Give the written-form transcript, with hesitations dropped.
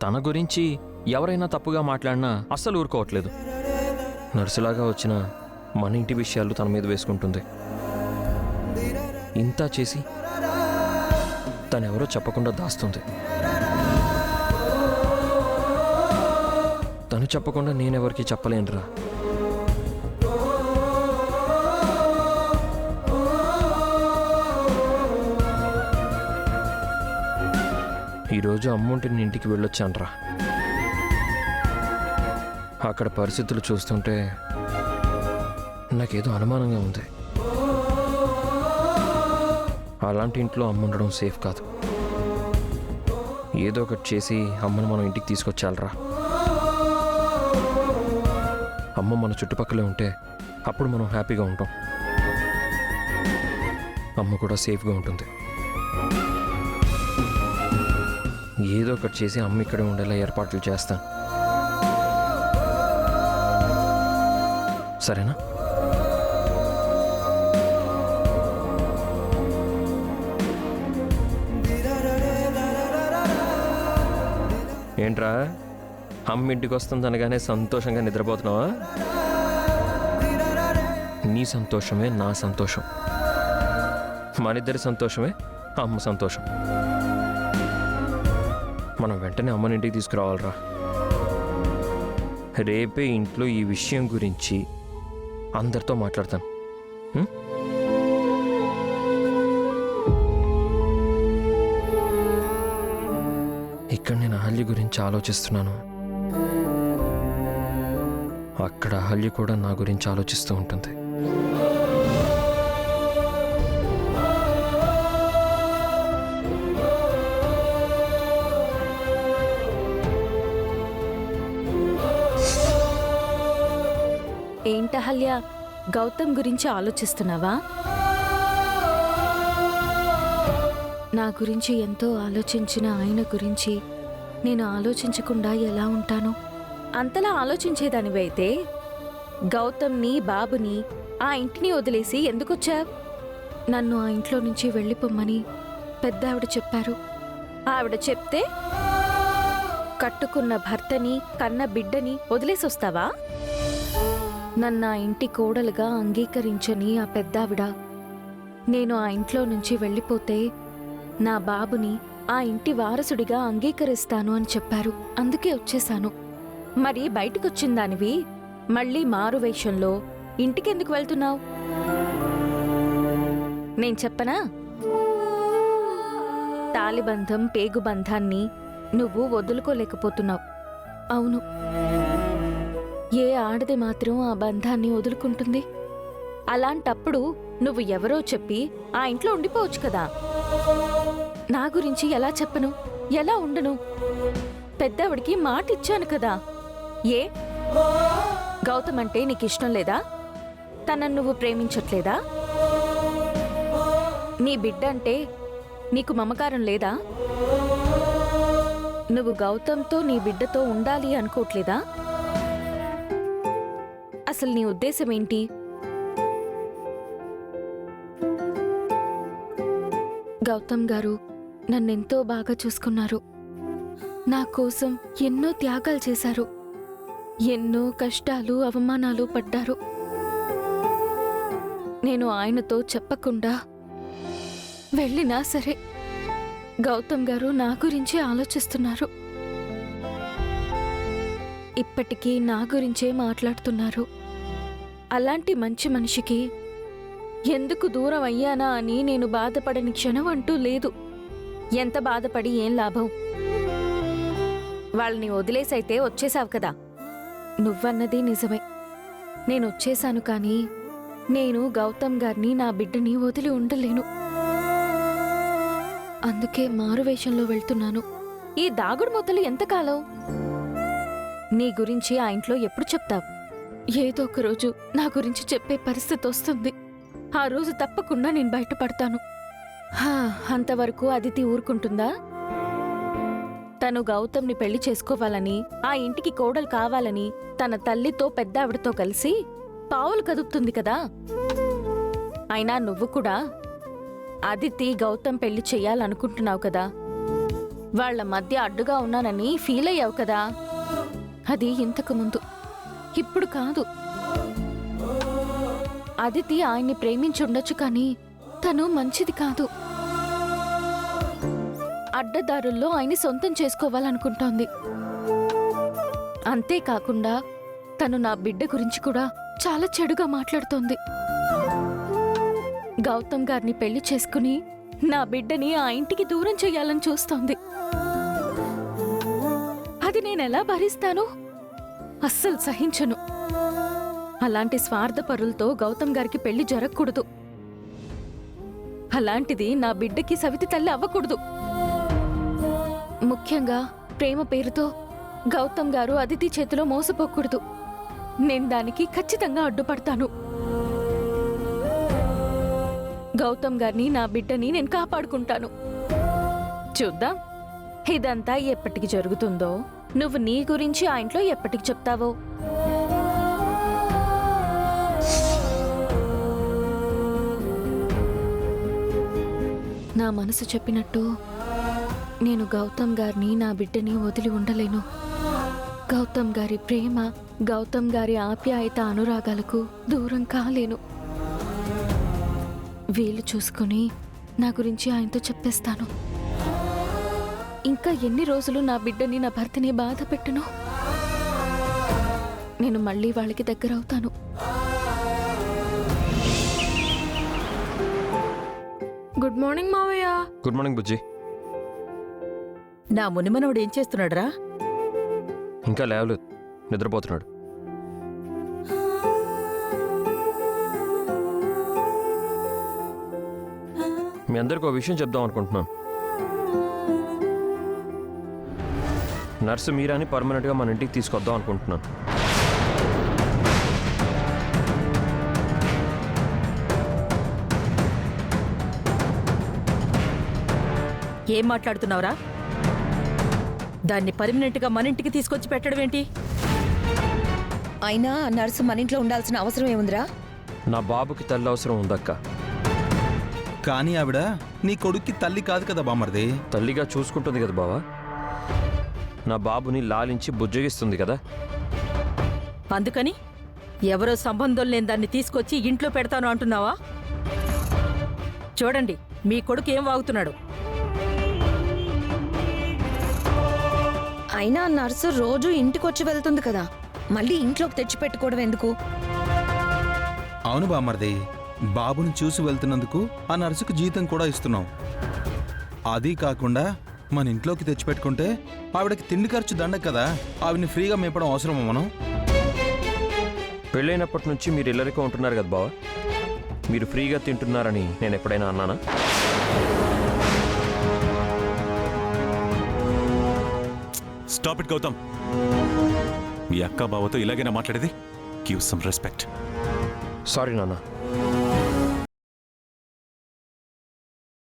తన గురించి ఎవరైనా తప్పుగా మాట్లాడినా అస్సలు ఊరుకోవట్లేదు. నర్సులాగా వచ్చిన మన ఇంటి విషయాలు తన మీద వేసుకుంటుంది. ఇంత చేసి తనెవరో చెప్పకుండా దాస్తుంది. తను చెప్పకుండా నేనెవరికి చెప్పలేనురా. ఈరోజు అమ్ముంటిని ఇంటికి వెళ్ళొచ్చానరా. అక్కడ పరిస్థితులు చూస్తుంటే నాకేదో అనుమానంగా ఉంది. అలాంటి ఇంట్లో అమ్మ ఉండడం సేఫ్ కాదు. ఏదో ఒకటి చేసి అమ్మను మనం ఇంటికి తీసుకొచ్చాలరా. అమ్మ మన చుట్టుపక్కలే ఉంటే అప్పుడు మనం హ్యాపీగా ఉంటాం. అమ్మ కూడా సేఫ్గా ఉంటుంది. ఏదో ఒకటి చేసి అమ్మ ఇక్కడే ఉండేలా ఏర్పాట్లు చేస్తాను. సరేనా? ఏంట్రా, అమ్మ ఇంటికి వస్తుందనగానే సంతోషంగా నిద్రపోతున్నావా? నీ సంతోషమే నా సంతోషం. మనిద్దరి సంతోషమే అమ్మ సంతోషం. మనం వెంటనే అమ్మని ఇంటికి తీసుకురావాలరా. రేపే ఇంట్లో ఈ విషయం గురించి అందరితో మాట్లాడతాను. ఇక్కడ నేను అహల్య గురించి ఆలోచిస్తున్నాను. అక్కడ అహల్య కూడా నా గురించి ఆలోచిస్తూ ఉంటుంది. ఏంటహల్య, గౌతమ్ గురించి ఆలోచిస్తున్నావా? నా గురించి ఎంతో ఆలోచించిన ఆయన గురించి నేను ఆలోచించకుండా ఎలా ఉంటాను? అంతలా ఆలోచించేదానివైతే గౌతమ్ని, బాబుని, ఆ ఇంటిని వదిలేసి ఎందుకొచ్చావు? నన్ను ఆ ఇంట్లో నుంచి వెళ్ళిపోమ్మని పెద్ద ఆవిడ చెప్పారు. ఆవిడ చెప్తే కట్టుకున్న భర్తని, కన్న బిడ్డని వదిలేసి వస్తావా? నన్ను ఆ ఇంటి కోడలుగా అంగీకరించని ఆ పెద్దావిడ నేను ఆ ఇంట్లో నుంచి వెళ్ళిపోతే నా బాబుని ఆ ఇంటి వారసుడిగా అంగీకరిస్తాను అని చెప్పారు. అందుకే వచ్చేశాను. మరి బయటకొచ్చిందానివి మళ్ళీ మారువేషంలో ఇంటికెందుకు వెళ్తున్నావు? నేను చెప్పనా? తాలిబంధం, పేగుబంధాన్ని నువ్వు వదులుకోలేకపోతున్నావు. అవును, ఏ ఆడది మాత్రం ఆ బంధాన్ని వదులుకుంటుంది? అలాంటప్పుడు నువ్వు ఎవరో చెప్పి ఆ ఇంట్లో ఉండిపోవచ్చు కదా. నా గురించి ఎలా చెప్పను, ఎలా ఉండను? పెద్దవిడికి మాట ఇచ్చాను కదా. ఏ గౌతమ్ అంటే నీకిష్టం లేదా? తనను నువ్వు ప్రేమించట్లేదా? నీ బిడ్డ అంటే నీకు మమకారం లేదా? నువ్వు గౌతమ్తో నీ బిడ్డతో ఉండాలి అనుకోవట్లేదా? అసలు నీ ఉద్దేశం ఏంటి? గౌతమ్ గారు నన్నెంతో బాగా చూసుకున్నారు. నా కోసం ఎన్నో త్యాగాలు చేశారు. ఎన్నో కష్టాలు, అవమానాలు పడ్డారు. నేను ఆయనతో చెప్పకుండా వెళ్ళినా సరే గౌతమ్ గారు నా గురించే ఆలోచిస్తున్నారు. ఇప్పటికీ నా గురించే మాట్లాడుతున్నారు. అలాంటి మంచి మనిషికి ఎందుకు దూరం అయ్యానా అని నేను బాధపడని క్షణం అంటూ లేదు. ఎంత బాధపడి ఏం లాభం? వాళ్ళని వదిలేసైతే వచ్చేసావు కదా. నువ్వన్నది నిజమే, నేను వచ్చేశాను. కానీ నేను గౌతమ్ గారిని, నా బిడ్డని వదిలి ఉండలేను. అందుకే మారువేషంలో వెళ్తున్నాను. ఈ దాగుడు మూతలు ఎంతకాలం? నీ గురించి ఆ ఇంట్లో ఎప్పుడు చెప్తావు? ఏదో ఒక రోజు నా గురించి చెప్పే పరిస్థితి వస్తుంది. ఆ రోజు తప్పకుండా నేను బయటపడతాను. అంతవరకు అదితి ఊరుకుంటుందా? తను గౌతమ్ని పెళ్లి చేసుకోవాలని, ఆ ఇంటికి కోడలు కావాలని తన తల్లితో, పెద్దావిడతో కలిసి పావులు కదుపుతుంది కదా. అయినా నువ్వు కూడా అదితి, గౌతమ్ పెళ్లి చెయ్యాలనుకుంటున్నావు కదా. వాళ్ళ మధ్య అడ్డుగా ఉన్నానని ఫీల్ అయ్యావు కదా, అది ఇంతకు ముందు, ఇప్పుడు కాదు. అదితి ఆయన్ని ప్రేమించుండొచ్చు కానీ తను మంచిది కాదు. అడ్డదారుల్లో ఆయన్ని సొంతం చేసుకోవాలనుకుంటోంది. అంతేకాకుండా తను నా బిడ్డ గురించి కూడా చాలా చెడుగా మాట్లాడుతోంది. గౌతమ్ గారిని పెళ్లి చేసుకుని నా బిడ్డని ఆ ఇంటికి దూరం చెయ్యాలని చూస్తోంది. అది నేనెలా భరిస్తాను? అస్సలు సహించను. అలాంటి స్వార్థపరులతో గౌతమ్ గారికి పెళ్లి జరగకూడదు. అలాంటిది నా బిడ్డకి సవితి తల్లి అవ్వకూడదు. ముఖ్యంగా ప్రేమ పేరుతో గౌతమ్ గారు అదితి చేతిలో మోసపోకూడదు. నేను దానికి ఖచ్చితంగా అడ్డుపడతాను. గౌతమ్ గారిని, నా బిడ్డని నేను కాపాడుకుంటాను. చూద్దాం ఇదంతా ఎప్పటికి జరుగుతుందో, నువ్వు నీ గురించి ఆ ఇంట్లో ఎప్పటికి చెప్తావో. నా మనసు చెప్పినట్టు నేను గౌతమ్ గారిని, నా బిడ్డని వదిలి ఉండలేను. గౌతమ్ గారి ప్రేమ, గౌతమ్ గారి ఆప్యాయత, అనురాగాలకు దూరం కాలేను. వీలు చూసుకుని నా గురించి ఆయనతో చెప్పేస్తాను. ఇంకా ఎన్ని రోజులు నా బిడ్డని, నా భర్తని బాధ పెట్టను? నేను మళ్ళీ వాళ్ళకి దగ్గరవుతాను. గుడ్ మార్నింగ్ మావయ్య. గుడ్ మార్నింగ్ బుజ్జి. నా మునిమనోడు ఏం చేస్తున్నాడురా? ఇంకా లేవలేదు, నిద్రపోతున్నాడు. మీ అందరికి ఒక విషయం చెప్దాం అనుకుంటున్నాను. నర్సు మీరాని పర్మనెంట్గా మన ఇంటికి తీసుకొద్దాం అనుకుంటున్నాను. ఏం మాట్లాడుతున్నావురా? దాన్ని పర్మనెంట్గా మన ఇంటికి తీసుకొచ్చి పెట్టడం ఏంటి? అయినా ఆ నర్సు మన ఇంట్లో ఉండాల్సిన అవసరం ఏముందిరా? నా బాబుకి తల్లి అవసరం ఉందక్క. కానీ ఆవిడ నీ కొడుక్కి తల్లి కాదు కదా బామర్ది. తల్లిగా చూసుకుంటుంది కదా బావా. నా బాబుని లాలించి బుజ్జగిస్తుంది కదా. అందుకని ఎవరో సంబంధం లేని దాన్ని తీసుకొచ్చి ఇంట్లో పెడతాను అంటున్నావా? చూడండి మీ కొడుకు ఏం వాగుతున్నాడు. అయినా ఆ నర్సు రోజు ఇంటికొచ్చి వెళ్తుంది కదా, మళ్ళీ ఇంట్లోకి తెచ్చి పెట్టుకోవడం ఎందుకు? అవును బామర్ది, బాబుని చూసి వెళ్తున్నందుకు ఆ నర్సుకు జీతం కూడా ఇస్తున్నాం. అది కాకుండా మన ఇంట్లోకి తెచ్చిపెట్టుకుంటే ఆవిడకి తిండి ఖర్చు దండగ కదా. ఆవిడని ఫ్రీగా మేపడం అవసరమా మనం? పెళ్ళైనప్పటి నుంచి మీరు ఇల్లరికో ఉంటున్నారు కదా బావా. మీరు ఫ్రీగా తింటున్నారని నేను ఎప్పుడైనా అన్నానా? Stop it Gautam. మీ అక్క బావతో ఇలాగైనా మాట్లాడేది? Give some respect. సారీ నాన్న.